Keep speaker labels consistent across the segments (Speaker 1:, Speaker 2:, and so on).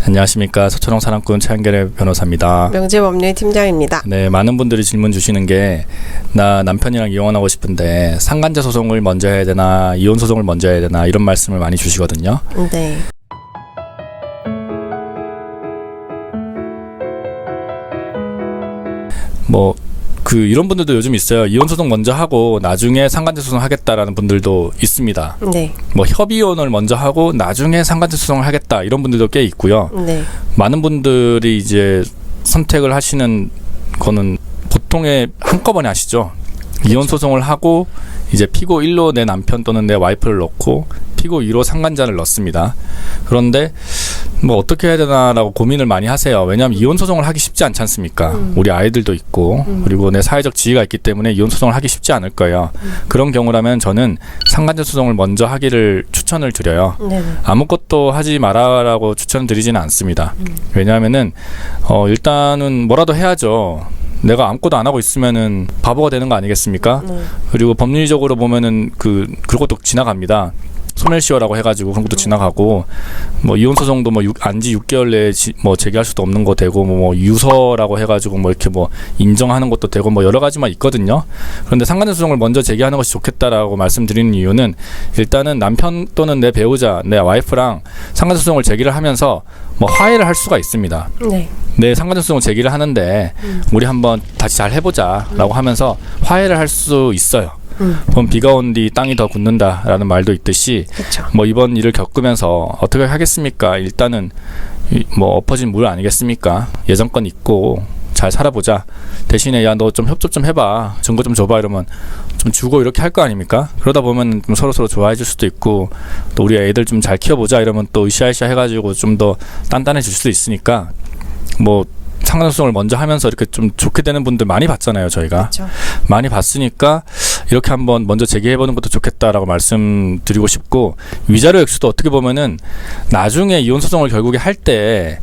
Speaker 1: 안녕하십니까. 서초동 사랑꾼 최한결의 변호사입니다.
Speaker 2: 명재법률 팀장입니다.
Speaker 1: 네, 많은 분들이 질문 주시는 게 나 남편이랑 이혼하고 싶은데 상간제 소송을 먼저 해야 되나 이혼 소송을 먼저 해야 되나 이런 말씀을 많이 주시거든요.
Speaker 2: 네.
Speaker 1: 이런 분들도 요즘 있어요. 이혼 소송 먼저 하고 나중에 상간제 소송 하겠다라는 분들도 있습니다.
Speaker 2: 네.
Speaker 1: 협의혼을 먼저 하고 나중에 상간제 소송을 하겠다 이런 분들도 꽤 있고요.
Speaker 2: 네.
Speaker 1: 많은 분들이 이제 선택을 하시는 거는 보통의 한꺼번에 하시죠. 그렇죠. 이혼 소송을 하고 이제 피고 1로 내 남편 또는 내 와이프를 넣고 피고 2로 상간자를 넣습니다. 그런데 어떻게 해야 되나라고 고민을 많이 하세요. 왜냐하면 이혼 소송을 하기 쉽지 않지 않습니까? 우리 아이들도 있고 그리고 내 사회적 지위가 있기 때문에 이혼 소송을 하기 쉽지 않을 거예요. 그런 경우라면 저는 상간제 소송을 먼저 하기를 추천을 드려요.
Speaker 2: 네네.
Speaker 1: 아무것도 하지 마라라고 추천드리지는 않습니다. 왜냐하면은 일단은 뭐라도 해야죠. 내가 아무것도 안 하고 있으면은 바보가 되는 거 아니겠습니까? 그리고 법률적으로 보면은 그런 것도 지나갑니다. 소멸시효라고 해가지고 그런 것도 지나가고 이혼 소송도 안지 6개월 내에 제기할 수도 없는 거 되고 유서라고 해가지고 이렇게 인정하는 것도 되고 여러 가지만 있거든요. 그런데 상간제 소송을 먼저 제기하는 것이 좋겠다라고 말씀드리는 이유는 일단은 남편 또는 내 배우자, 내 와이프랑 상간제 소송을 제기를 하면서 화해를 할 수가 있습니다.
Speaker 2: 네.
Speaker 1: 내 상간제 소송을 제기를 하는데 우리 한번 다시 잘 해보자라고 하면서 화해를 할 수 있어요. 그럼 비가 온 뒤 땅이 더 굳는다라는 말도 있듯이
Speaker 2: 그쵸.
Speaker 1: 이번 일을 겪으면서 어떻게 하겠습니까? 일단은 엎어진 물 아니겠습니까? 예전 건 잊고 잘 살아보자. 대신에 야 너 좀 협조 좀 해봐. 증거 좀 줘봐. 이러면 좀 주고 이렇게 할 거 아닙니까? 그러다 보면 좀 서로 좋아해질 수도 있고 또 우리 애들 좀 잘 키워보자 이러면 또 으쌰으쌰 해가지고 좀 더 단단해질 수도 있으니까 상간제 소송을 먼저 하면서 이렇게 좀 좋게 되는 분들 많이 봤잖아요, 저희가.
Speaker 2: 그쵸.
Speaker 1: 많이 봤으니까 이렇게 한번 먼저 제기해보는 것도 좋겠다라고 말씀드리고 싶고, 위자료 액수도 어떻게 보면은 나중에 이혼 소송을 결국에 할 때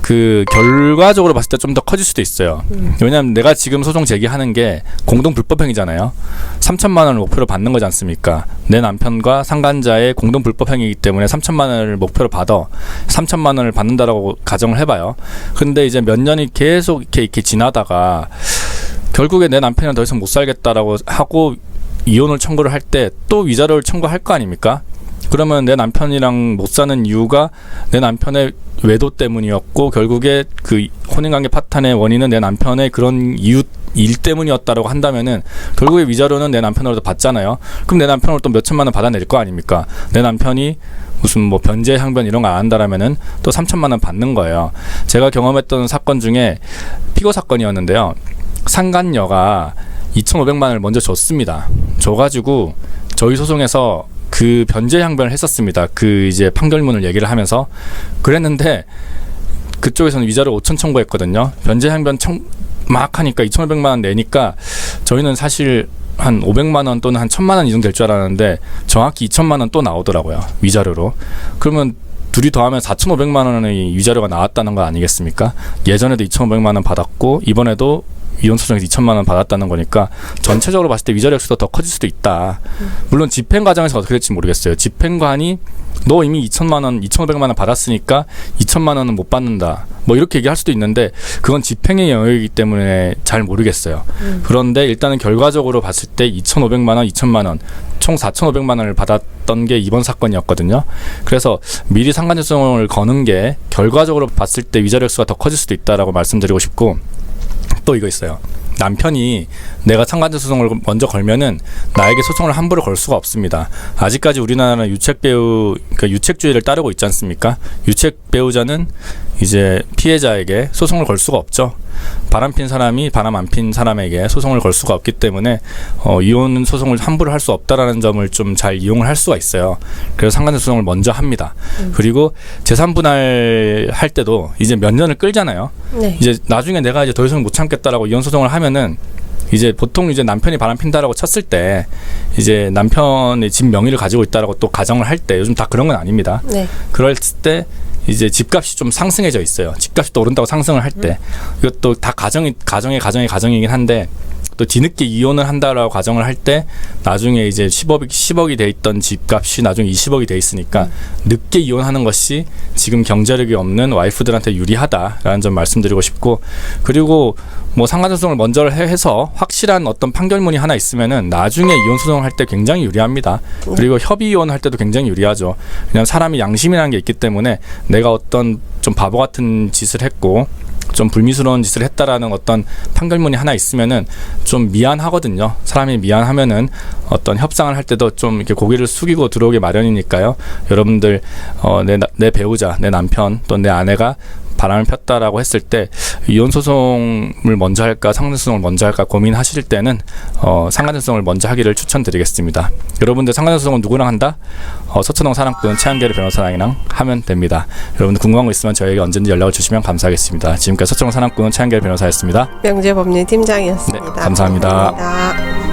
Speaker 1: 결과적으로 봤을 때 좀 더 커질 수도 있어요. 왜냐하면 내가 지금 소송 제기하는 게 공동 불법행위잖아요. 3천만 원을 목표로 받는 거지 않습니까? 내 남편과 상간자의 공동 불법행위이기 때문에 3천만 원을 목표로 받아 3천만 원을 받는다라고 가정을 해봐요. 근데 이제 몇 년이 계속 이렇게 지나다가 결국에 내 남편이랑 더 이상 못 살겠다라고 하고 이혼을 청구를 할 때 또 위자료를 청구할 거 아닙니까? 그러면 내 남편이랑 못 사는 이유가 내 남편의 외도 때문이었고 결국에 혼인관계 파탄의 원인은 내 남편의 그런 일 때문이었다라고 한다면은 결국에 위자료는 내 남편으로도 받잖아요. 그럼 내 남편으로 또 몇천만 원 받아낼 거 아닙니까? 내 남편이 무슨 변제 항변 이런 거 안 한다라면은 또 3천만 원 받는 거예요. 제가 경험했던 사건 중에 피고 사건이었는데요. 상간녀가 2,500만 원을 먼저 줬습니다. 줘가지고 저희 소송에서 변제 항변을 했었습니다. 이제 판결문을 얘기를 하면서 그랬는데 그쪽에서는 위자료 5천 청구했거든요. 변제 항변 막 하니까 2,500만 원 내니까 저희는 사실 한 500만 원 또는 한 1,000만 원 이 정도 될 줄 알았는데 정확히 2,000만 원 또 나오더라고요. 위자료로. 그러면 둘이 더하면 4,500만 원의 위자료가 나왔다는 거 아니겠습니까? 예전에도 2,500만 원 받았고 이번에도 이혼 소송에서 2천만 원 받았다는 거니까 전체적으로 봤을 때 위자료 액수도 더 커질 수도 있다. 물론 집행 과정에서 어떻게 될지 모르겠어요. 집행관이 너 이미 2천만 원, 2,500만 원 받았으니까 2천만 원은 못 받는다. 이렇게 얘기할 수도 있는데 그건 집행의 영역이기 때문에 잘 모르겠어요. 그런데 일단은 결과적으로 봤을 때 2,500만 원, 2천만 원 총 4,500만 원을 받았던 게 이번 사건이었거든요. 그래서 미리 상간제 소송을 거는 게 결과적으로 봤을 때 위자료 액수가 더 커질 수도 있다라고 말씀드리고 싶고 또 이거 있어요. 남편이 내가 상간제 소송을 먼저 걸면은 나에게 소송을 함부로 걸 수가 없습니다. 아직까지 우리나라는 유책주의를 따르고 있지 않습니까? 유책 배우자는 이제 피해자에게 소송을 걸 수가 없죠. 바람핀 사람이 바람 안 핀 사람에게 소송을 걸 수가 없기 때문에 이혼 소송을 함부로 할 수 없다라는 점을 좀 잘 이용을 할 수가 있어요. 그래서 상간제 소송을 먼저 합니다. 그리고 재산 분할할 때도 이제 몇 년을 끌잖아요.
Speaker 2: 네.
Speaker 1: 이제 나중에 내가 이제 더 이상 못 참겠다라고 이혼 소송을 하면은 이제 보통 이제 남편이 바람핀다라고 쳤을 때 이제 남편의 집 명의를 가지고 있다라고 또 가정을 할 때 요즘 다 그런 건 아닙니다.
Speaker 2: 네.
Speaker 1: 그럴 때 이제 집값이 좀 상승해져 있어요. 집값이 또 오른다고 상승을 할 때 이것도 다 가정이긴 한데 또 뒤늦게 이혼을 한다라고 가정을 할 때 나중에 이제 10억이 돼 있던 집값이 나중에 20억이 돼 있으니까 늦게 이혼하는 것이 지금 경제력이 없는 와이프들한테 유리하다라는 점 말씀드리고 싶고, 그리고 뭐 상간소송을 먼저 해서 확실한 어떤 판결문이 하나 있으면은 나중에 이혼 소송을 할 때 굉장히 유리합니다. 그리고 협의 이혼할 때도 굉장히 유리하죠. 그냥 사람이 양심이라는 게 있기 때문에 내가 어떤 좀 바보 같은 짓을 했고 좀 불미스러운 짓을 했다라는 어떤 판결문이 하나 있으면은 좀 미안하거든요. 사람이 미안하면은 어떤 협상을 할 때도 좀 이렇게 고개를 숙이고 들어오기 마련이니까요. 여러분들 내 배우자, 내 남편 또 내 아내가 바람을 폈다라고 했을 때 이혼 소송을 먼저 할까 상간소송을 먼저 할까 고민하실 때는 상간소송을 먼저 하기를 추천드리겠습니다. 여러분들 상간소송은 누구랑 한다? 서천동 사랑꾼 최한결 변호사랑이랑 하면 됩니다. 여러분들 궁금한 거 있으면 저에게 언제든지 연락을 주시면 감사하겠습니다. 지금까지 서천동 사랑꾼 최한결 변호사였습니다.
Speaker 2: 명재법률 팀장이었습니다.
Speaker 1: 네, 감사합니다.
Speaker 2: 감사합니다.